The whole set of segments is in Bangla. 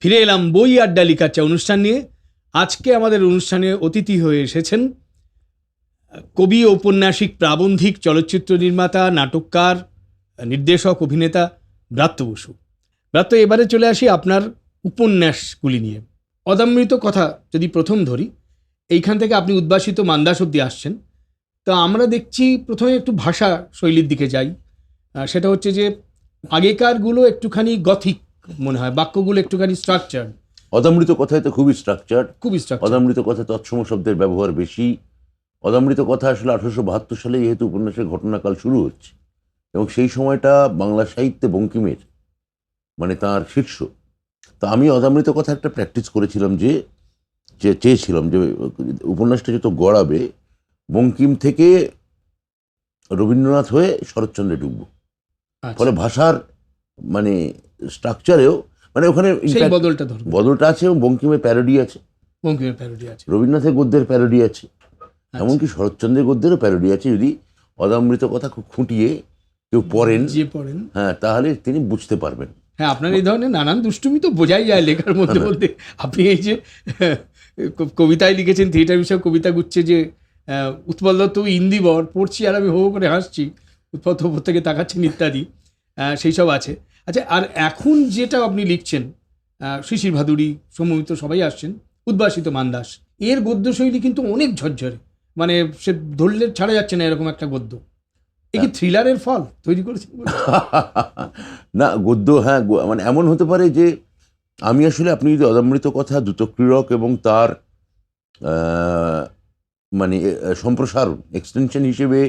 ফিরে এলাম বই আড্ডা লিখাচ্ছা অনুষ্ঠান নিয়ে। আজকে আমাদের অনুষ্ঠানে অতিথি হয়ে এসেছেন কবি, ঔপন্যাসিক, প্রাবন্ধিক, চলচ্চিত্র নির্মাতা, নাটককার, নির্দেশক, অভিনেতা ব্রাত্য বসু। ব্রাত্য, এবারে চলে আসি আপনার উপন্যাসগুলি নিয়ে। অদামৃত কথা যদি প্রথম ধরি, এইখান থেকে আপনি উদ্ভাসিত মান্দাস অব্দি আসছেন। তা আমরা দেখছি প্রথমে একটু ভাষা শৈলীর দিকে যাই। সেটা হচ্ছে যে আগেকারগুলো একটুখানি গথিক মনে হয়, বাক্যগুলো একটুখানি স্ট্রাকচার। অদামৃত কথায় তো খুবই স্ট্রাকচার্ড। খুবই স্ট্রাকচার। অদামৃত কথায় তৎসম শব্দের ব্যবহার বেশি। অদামৃত কথা আসলে 1872 সালে যেহেতু উপন্যাসের ঘটনাকাল শুরু হচ্ছে এবং সেই সময়টা বাংলা সাহিত্যে বঙ্কিমের মানে তার শীর্ষ। তা আমি অদামৃত কথা একটা প্র্যাকটিস করেছিলাম যে চেয়েছিলাম যে উপন্যাসটা যত গড়াবে বঙ্কিম থেকে রবীন্দ্রনাথ হয়ে শরৎচন্দ্রে ঢুকবো। ফলে ভাষার মানে স্ট্রাকচারেও মানে ওখানে বদলটা আছে এবং বঙ্কিমের প্যারোডি আছে, রবীন্দ্রনাথের গদ্যের প্যারোডি আছে, এমনকি শরৎচন্দ্রের গদ্যেরও প্যারোডি আছে। যদি অদামৃত কথা খুব খুঁটিয়ে কেউ পড়েন, হ্যাঁ, তাহলে তিনি বুঝতে পারবেন। হ্যাঁ, আপনার এই ধরনের নানান দুষ্টুমি তো বোঝাই যায় লেখার মধ্যে বলতে। আপনি এই যে কবিতায় লিখেছেন, থিয়েটার বিষয়ে কবিতা গুচ্ছে যে উৎপল দত্ত ইন্দিবর পড়ছি আর আমি হো করে হাসছি, উৎপল ওপর থেকে তাকাচ্ছেন ইত্যাদি, সেই সব আছে। আচ্ছা, আর এখন যেটা আপনি লিখছেন, শিশির ভাদুড়ী, সৌমিত্র সবাই আসছেন, উদ্ভাসিত মান্দাস, এর গদ্যশৈলী কিন্তু অনেক ঝরঝরে, মানে সে ধরলে ছাড়া যাচ্ছে না এরকম একটা গদ্য। এ কি থ্রিলারের ফল তৈরি করেছেন? না, গদ্য, হ্যাঁ, মানে এমন হতে পারে যে আমি আসলে, আপনি যদি অদামৃত কথা দ্রুতক্রীড়ক এবং তার মানে সম্প্রসারণ এক্সটেনশন হিসেবে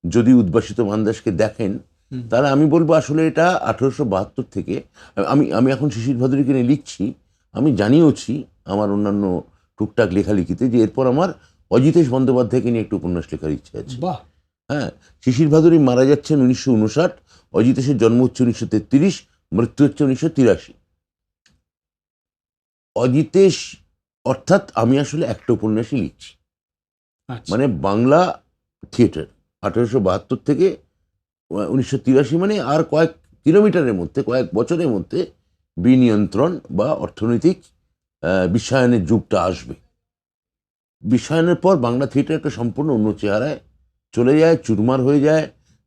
যদি উদ্ভাসিত মান্দাসকে দেখেন, তাহলে আমি বলবো আসলে এটা 1872 থেকে আমি এখন শিশির ভাদুড়ীকে নিয়ে লিখছি। আমি জানিয়েওছি আমার অন্যান্য টুকটাক লেখালেখিতে যে এরপর আমার অজিতেশ বন্দ্যোপাধ্যায়কে নিয়ে একটু উপন্যাস লেখার ইচ্ছা আছে। হ্যাঁ, শিশির ভাদুড়ী মারা যাচ্ছেন 1959, অজিতেশের জন্ম হচ্ছে 1933, মৃত্যু হচ্ছে 1983। অজিতেশ অর্থাৎ আমি আসলে একটা উপন্যাসই লিখছি, মানে বাংলা থিয়েটার 1872 থেকে 1983, মানে আর কয়েক কিলোমিটারের মধ্যে, কয়েক বছরের মধ্যে বিনিয়ন্ত্রণ বা অর্থনৈতিক বিশ্বায়নের যুগটা আসবে। বিশ্বায়নের পর বাংলা থিয়েটার একটা সম্পূর্ণ অন্য চেহারায় চলে যায়, চুরমার হয়ে যায়।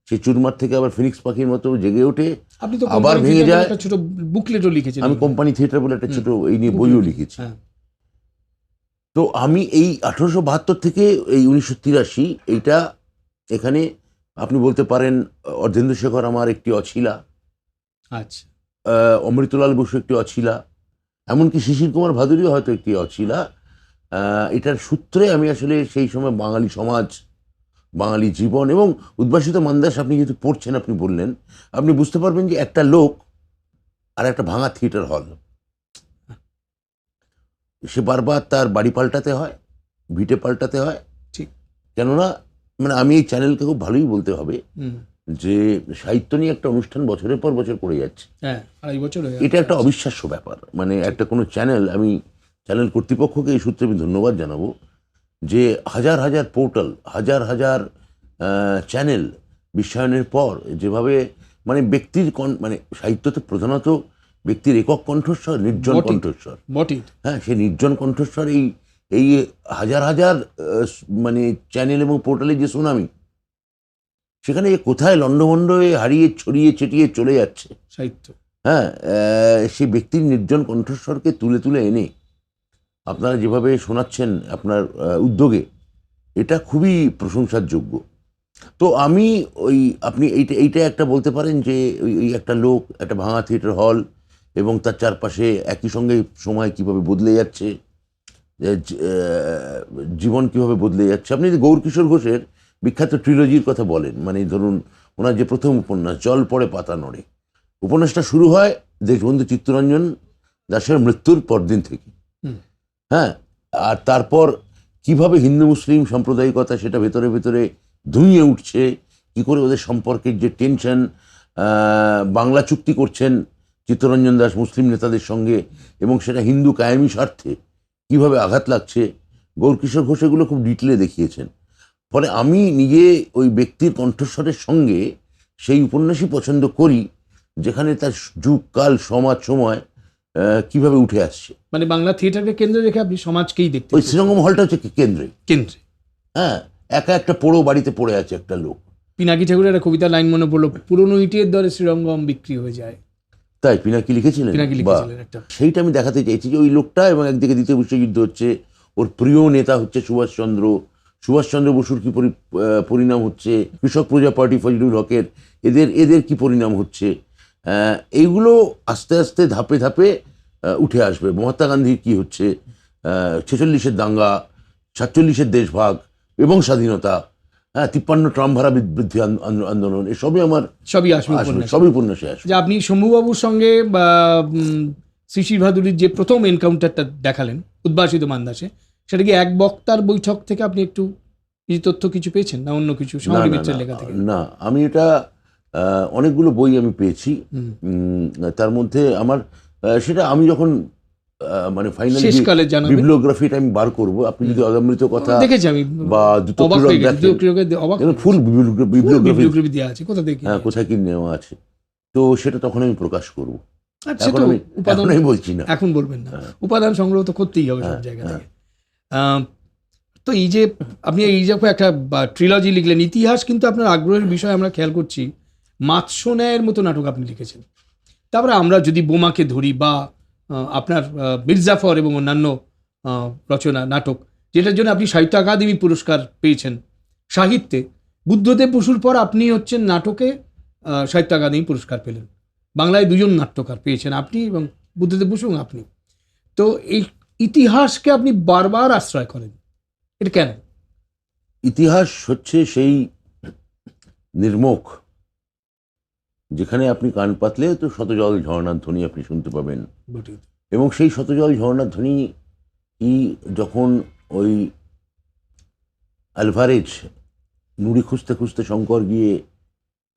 সেই চুরমার থেকে আবার ফিনিক্স পাখির মতো জেগে ওঠে, আবার ভেঙে যায়। ছোট বুকলেটও লিখেছেন, আমি কোম্পানি থিয়েটার বলে একটা ছোট এই নিয়ে বইও লিখেছি। তো আমি এই 1872 থেকে এই 1983, এইটা এখানে আপনি বলতে পারেন অর্ধেন্দ্রশেখর আমার একটি অছিলা, আচ্ছা, অমৃতলাল বসু একটি অছিলা, এমনকি শিশির কুমার ভাদুড়ীও হয়তো একটি অছিলা। এটার সূত্রে আমি আসলে সেই সময় বাঙালি সমাজ, বাঙালি জীবন এবং উদ্ভাসিত মান্দাস আপনি যেহেতু পড়ছেন, আপনি বললেন, আপনি বুঝতে পারবেন যে একটা লোক আর একটা ভাঙা থিয়েটার হল, সে বারবার তার বাড়ি পাল্টাতে হয়, ভিটে পাল্টাতে হয়। ঠিক, কেননা মানে আমি এই চ্যানেলকে খুব ভালোই বলতে হবে যে সাহিত্য নিয়ে একটা অনুষ্ঠান বছরের পর বছর করে যাচ্ছে। এটা একটা অবিশ্বাস্য ব্যাপার। মানে একটা কোনো চ্যানেল, আমি চ্যানেল কর্তৃপক্ষকে এই সূত্রে আমি ধন্যবাদ জানাবো যে হাজার হাজার পোর্টাল, হাজার হাজার চ্যানেল বিশ্বায়নের পর যেভাবে মানে ব্যক্তির মানে সাহিত্য তো প্রধানত ব্যক্তির একক কণ্ঠস্বর, নির্জন কণ্ঠস্বর। হ্যাঁ, সেই নির্জন কণ্ঠস্বর এই হাজার হাজার মানে চ্যানেল এবং পোর্টালে যে সুনামি, সেখানে কোথায় লন্ডভন্ড হয়ে হারিয়ে ছড়িয়ে ছিটিয়ে চলে যাচ্ছে সাহিত্য। হ্যাঁ, সেই ব্যক্তির নির্জন কণ্ঠস্বরকে তুলে তুলে এনে আপনারা যেভাবে শোনাচ্ছেন আপনার উদ্যোগে, এটা খুবই প্রশংসার যোগ্য। তো আমি আপনি এইটা একটা বলতে পারেন যে ওই একটা লোক, একটা ভাঙা থিয়েটার হল এবং তার চারপাশে একই সঙ্গে সময় কিভাবে বদলে যাচ্ছে, জীবন কিভাবে বদলে যাচ্ছে। আপনি যদি গৌরকিশোর ঘোষের বিখ্যাত ট্রিলজির কথা বলেন, মানে ধরুন ওনার যে প্রথম উপন্যাস জল পড়ে পাতা নড়ে, উপন্যাসটা শুরু হয় দেশবন্ধু চিত্তরঞ্জন দাশের মৃত্যুর পরদিন থেকে। হ্যাঁ, আর তারপর কিভাবে হিন্দু মুসলিম সাম্প্রদায়িকতা সেটা ভেতরে ভেতরে ধুইয়ে উঠছে, কি করে ওদের সম্পর্কের যে টেনশন, বাংলা চুক্তি করছেন চিত্তরঞ্জন দাশ মুসলিম নেতাদের সঙ্গে এবং সেটা হিন্দু কায়েমি স্বার্থে কিভাবে আঘাত লাগছে, গৌরকিশোর ঘোষ এগুলো খুব ডিটেলে দেখিয়েছেন। ফলে আমি নিজে ওই ব্যক্তির কণ্ঠস্বরের সঙ্গে সেই উপন্যাসই পছন্দ করি যেখানে তার যুগ, কাল, সমাজ, সময় কিভাবে উঠে আসছে। মানে বাংলা থিয়েটারকে কেন্দ্রে রেখে আপনি সমাজকেই দেখতে ওই শ্রীরঙ্গম হলটা হচ্ছে কেন্দ্রে, কেন্দ্রে। হ্যাঁ, একা একটা পোড়ো বাড়িতে পড়ে আছে একটা লোক। পিনাকি ঠাকুরের একটা কবিতা লাইন মনে পড়লো, পুরনো ইটের দরে শ্রীরঙ্গম বিক্রি হয়ে যায়। তাই পিনাকি লিখেছিলেন? পিনাকি বা লিখেছিলেন একটা। সেইটা আমি দেখাতে চাইছি যে ওই লোকটা, এবং একদিকে দ্বিতীয় বিশ্বযুদ্ধ হচ্ছে, ওর প্রিয় নেতা হচ্ছে সুভাষচন্দ্র বসুর কি পরিণাম হচ্ছে, কৃষক প্রজা পার্টি ফজলুল হকের, এদের কি পরিণাম হচ্ছে, এইগুলো আস্তে আস্তে ধাপে ধাপে উঠে আসবে। মহাত্মা গান্ধীর কি হচ্ছে, 46-এর দাঙ্গা, 47-এর দেশভাগ এবং স্বাধীনতা, 53 ট্রাম ভাড়া বৃদ্ধি আন্দোলন, এসবই আমার সবই আসবে উপন্যাসে। সবই উপন্যাসে আসবে। যে আপনি শম্ভুবাবুর সঙ্গে বা শ্রী ভাদুরীর যে প্রথম এনকাউন্টারটা দেখালেন উদ্ভাসিত মান্দাসে, সেটা কি এক বক্তার বৈঠক থেকে আপনি একটু কিছু তথ্য কিছু পেয়েছেন, না অন্য কিছু সামগ্রী মিত্রের লেখা থেকে? না, আমি এটা অনেকগুলো বই আমি পেয়েছি। তার মধ্যে আমার সেটা আমি যখন মানে ফাইনাল বিবলিওগ্রাফিটা আমি বার করবো, আপনি যদি অদমৃত কথা দেখেছি আমি বা ফুল বিবলিওগ্রাফি দেওয়া আছে, কোথা থেকে, হ্যাঁ, কোথায় কি নেওয়া আছে, তো সেটা তখন আমি প্রকাশ করবো। আচ্ছা, এখন আমি বলছি না, এখন বলবেন না। উপাদান সংগ্রহ তো করতেই হবে সব জায়গা থেকে। তো এই যে আপনি এই যখন একটা ট্রিলজি লিখলেন, ইতিহাস কিন্তু আপনার আগ্রহের বিষয় আমরা খেয়াল করছি। মাৎস্যন্যায়ের মতো নাটক আপনি লিখেছেন। তারপরে আমরা যদি বোমাকে ধরি বা আপনার মির্জাফর এবং অন্যান্য রচনা নাটক, যেটার জন্য আপনি সাহিত্য একাডেমি পুরস্কার পেয়েছেন সাহিত্যে, বুদ্ধদেব বসুর পর আপনি হচ্ছেন নাটকে সাহিত্য একাডেমি পুরস্কার পেলেন। বাংলায় 2জন নাট্যকার পেয়েছেন, আপনি এবং বুদ্ধদেব বসু এবং আপনি। তো এই ইতিহাসকে আপনি বারবার আশ্রয় করেন, এটা কেন? ইতিহাস হচ্ছে সেই নির্মুখ, যেখানে আপনি কান পাতলে তো শতজল ঝর্ণার ধ্বনি আপনি শুনতে পাবেন। এবং সেই শতজল ঝর্ণার ধ্বনি যখন ওই আলভারেজ নুড়ি খুঁজতে খুঁজতে শঙ্কর গিয়ে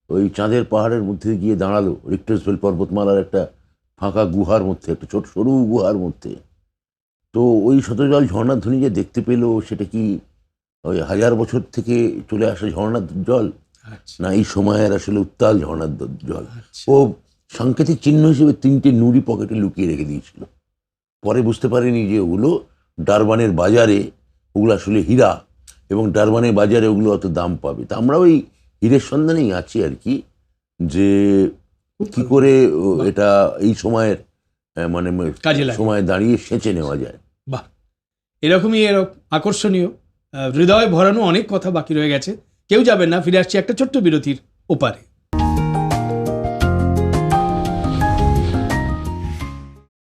ওই চাঁদের পাহাড়ের মধ্যে গিয়ে দাঁড়ালো, রিক্টার্সভেল পর্বতমালার একটা ফাঁকা গুহার মধ্যে, একটা ছোট সরু গুহার মধ্যে, তো ওই শতজল ঝর্ণার ধ্বনি যে দেখতে পেল, সেটা কি ওই 1000 বছর থেকে চলে আসা ঝর্ণার জল, না এই সময়ের আসলে উত্তাল ঝর্ণার জল? ও সাংকেতিক চিহ্ন হিসেবে 3টে নুড়ি পকেটে লুকিয়ে রেখে দিয়েছিল। পরে বুঝতে পারেনি যে ওগুলো ডারবানের বাজারে, ওগুলো আসলে হীরা, এবং ডারবানের বাজারে ওগুলো অত দাম পাবে। তা আমরা ওই হীরের সন্ধানেই আছি আর কি, যে কি করে এটা এই সময়ের মানে সময় দাঁড়িয়ে সেঁচে নেওয়া যায়। বাহ, এরকমই আকর্ষণীয়, হৃদয় ভরানো অনেক কথা বাকি রয়ে গেছে। কেউ যাবেন না, ফিরে আসছি একটা ছোট্ট বিরতির ওপারে।